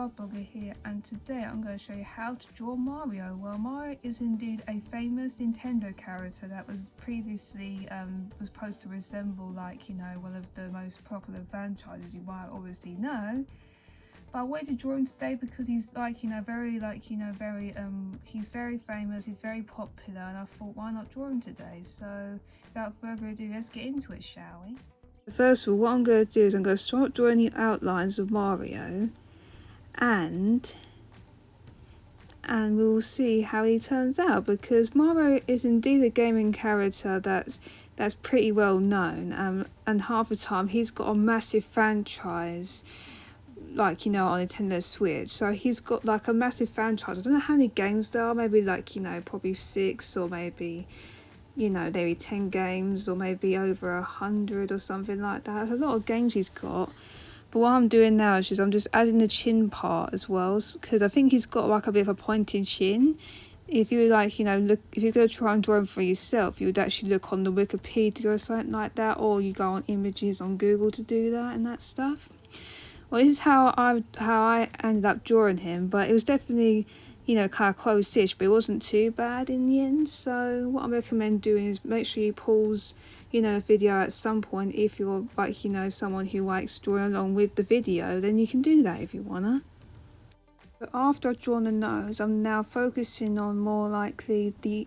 Vlogger here, and today I'm going to show you how to draw Mario. Well, Mario is indeed a famous Nintendo character that was previously was supposed to resemble one of the most popular franchises you might obviously know. But I wanted to draw him today because he's he's very famous, he's very popular, and I thought, why not draw him today? So without further ado, let's get into it, shall we? First of all, what I'm going to do is I'm going to start drawing the outlines of Mario, and we'll see how he turns out, because Mario is indeed a gaming character that's pretty well known, and half the time he's got a massive franchise, on Nintendo Switch. So he's got a massive franchise. I don't know how many games there are, maybe probably 6, or maybe maybe 10 games, or maybe over 100 or something like that. There's a lot of games he's got. But what I'm doing now is I'm just adding the chin part as well, because I think he's got a bit of a pointed chin. If you if you're going to try and draw him for yourself, you would actually look on the Wikipedia or something like that, or you go on images on Google to do that and that stuff. Well, this is how I ended up drawing him, but it was definitely kind of close-ish, but it wasn't too bad in the end. So what I recommend doing is make sure you pause the video at some point. If you're someone who likes drawing along with the video, then you can do that if you wanna. But after I've drawn the nose, I'm now focusing on more likely the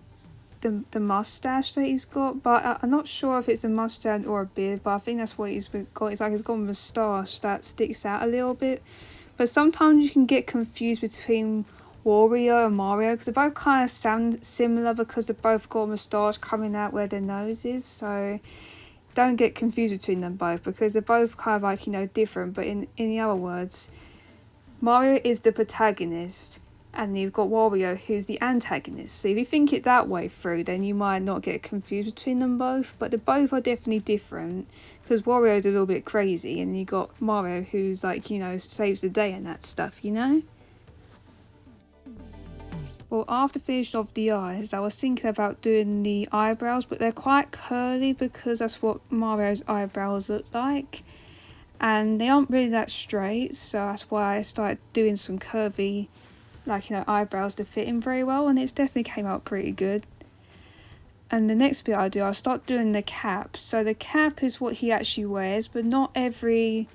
mustache that he's got, but I'm not sure if it's a mustache or a beard, but I think that's what he's got. It's like he's got a moustache that sticks out a little bit. But sometimes you can get confused between Wario and Mario, because they both kind of sound similar, because they both got a moustache coming out where their nose is. So don't get confused between them both, because they're both kind of different. But in the other words, Mario is the protagonist, and you've got Wario who's the antagonist. So if you think it that way through, then you might not get confused between them both. But they both are definitely different, because Wario's a little bit crazy, and you got Mario who's saves the day and that stuff, Well, after finishing off the eyes, I was thinking about doing the eyebrows, but they're quite curly, because that's what Mario's eyebrows look like. And they aren't really that straight, so that's why I started doing some curvy, eyebrows to fit in very well, and it's definitely came out pretty good. And the next bit I'll start doing the cap. So the cap is what he actually wears, but not every,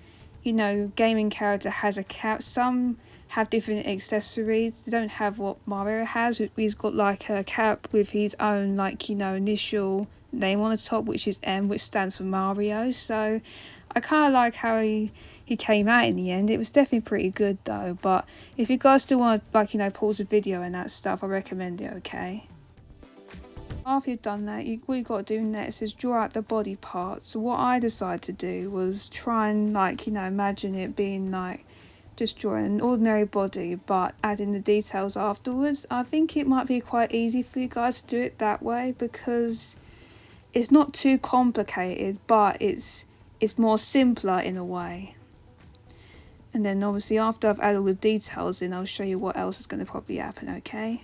gaming character has a cap. Some have different accessories. They don't have what Mario has. He's got a cap with his own initial name on the top, which is M, which stands for Mario. So I kind of like how he came out in the end. It was definitely pretty good though. But if you guys still want to pause the video and that stuff, I recommend it, okay? After you've done that, what you got to do next is draw out the body part. So what I decided to do was try and imagine it being just drawing an ordinary body, but adding the details afterwards. I think it might be quite easy for you guys to do it that way, because it's not too complicated, but it's more simpler in a way. And then obviously after I've added all the details in, I'll show you what else is going to probably happen, okay?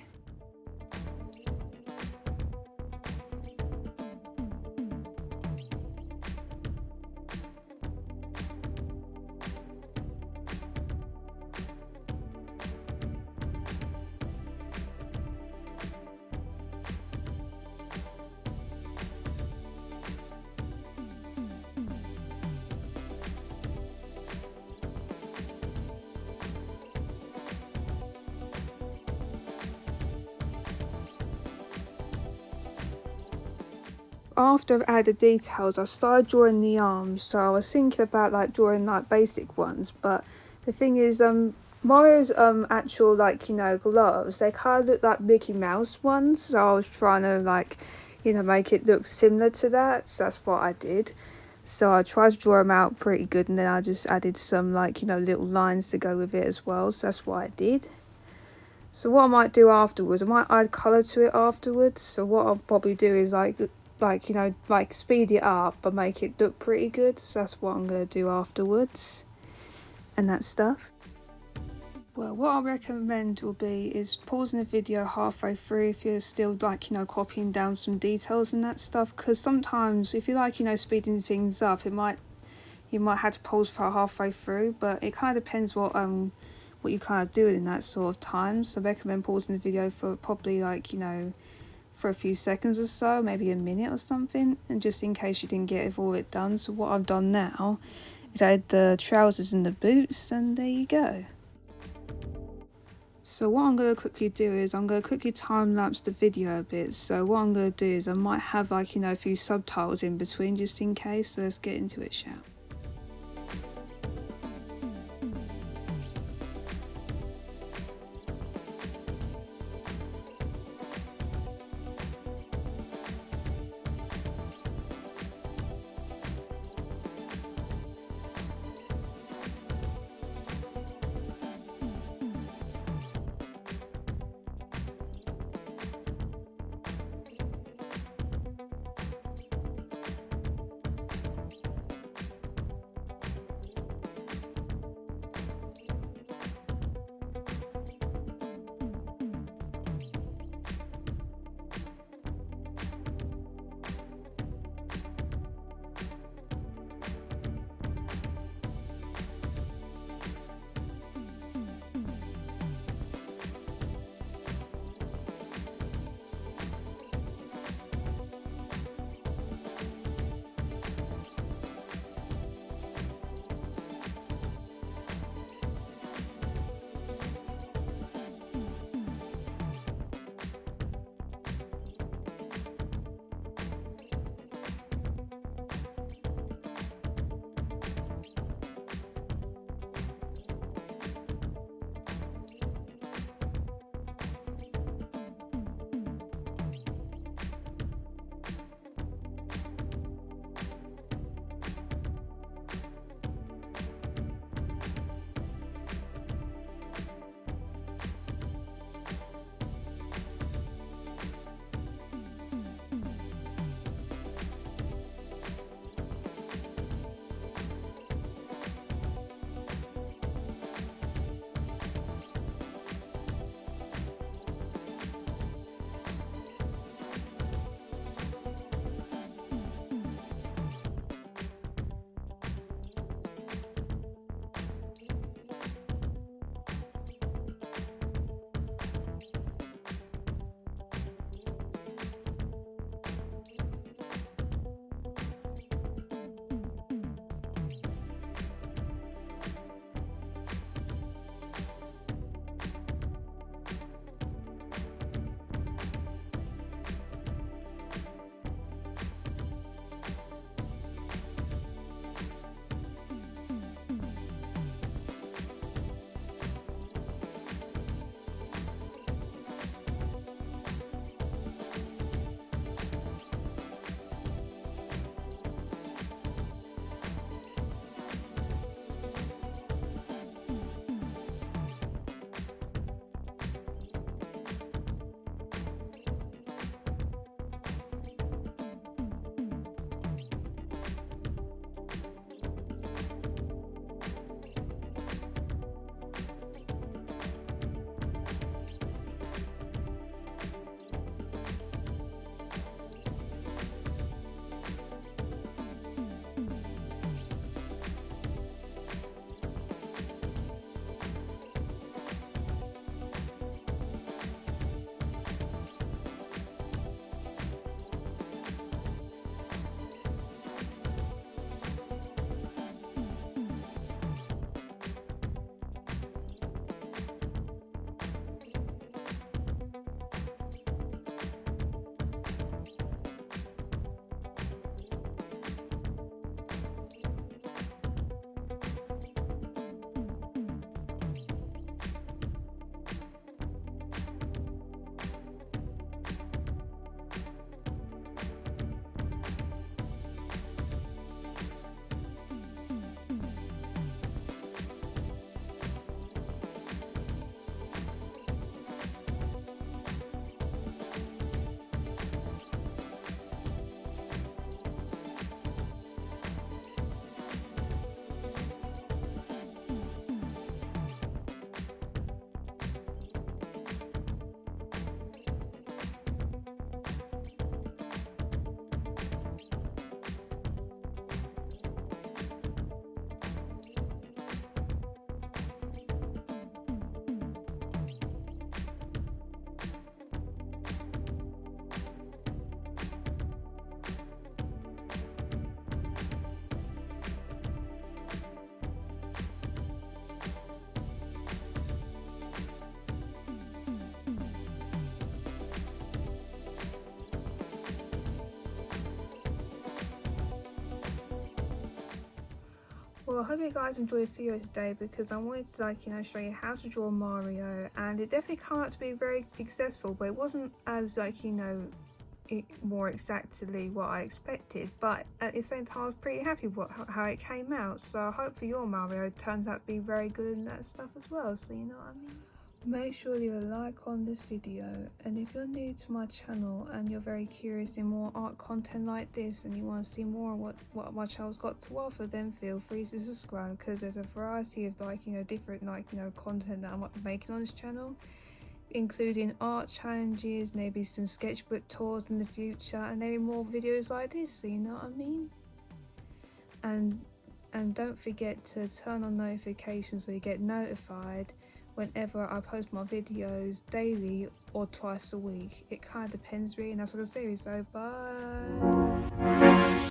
After I've added details, I started drawing the arms. So I was thinking about drawing basic ones, but the thing is, Mario's actual gloves, they kind of look like Mickey Mouse ones. So I was trying to make it look similar to that. So that's what I did. So I tried to draw them out pretty good, and then I just added some little lines to go with it as well. So that's what I did. So what I might do afterwards, I might add colour to it afterwards. So what I'll probably do is speed it up but make it look pretty good. So that's what I'm going to do afterwards and that stuff. Well, what I recommend will be is pausing the video halfway through if you're still copying down some details and that stuff, because sometimes if you speeding things up, you might have to pause for halfway through, but it kind of depends what what you kind of do in that sort of time. So I recommend pausing the video for probably like, for a few seconds or so, maybe a minute or something, and just in case you didn't get all it done. So what I've done now is add the trousers and the boots, and there you go. So what I'm going to quickly do is I'm going to quickly time lapse the video a bit. So what I'm going to do is I might have like, a few subtitles in between just in case. So let's get into it, shall we? Well, I hope you guys enjoyed the video today, because I wanted to, like, you know, show you how to draw Mario, and it definitely came out to be very successful, but it wasn't as, like, you know, more exactly what I expected, but at the same time I was pretty happy with how it came out. So I hope for your Mario turns out to be very good in that stuff as well, so you know what I mean. Make sure to leave a like on this video, and if you're new to my channel and you're very curious in more art content like this and you want to see more of what my channel's got to offer, then feel free to subscribe, because there's a variety of, like, you know, different, like, you know, content that I'm making on this channel, including art challenges, maybe some sketchbook tours in the future, and maybe more videos like this, so you know what I mean. And don't forget to turn on notifications so you get notified whenever I post my videos, daily or twice a week. It kind of depends really, and that's what I say, so bye.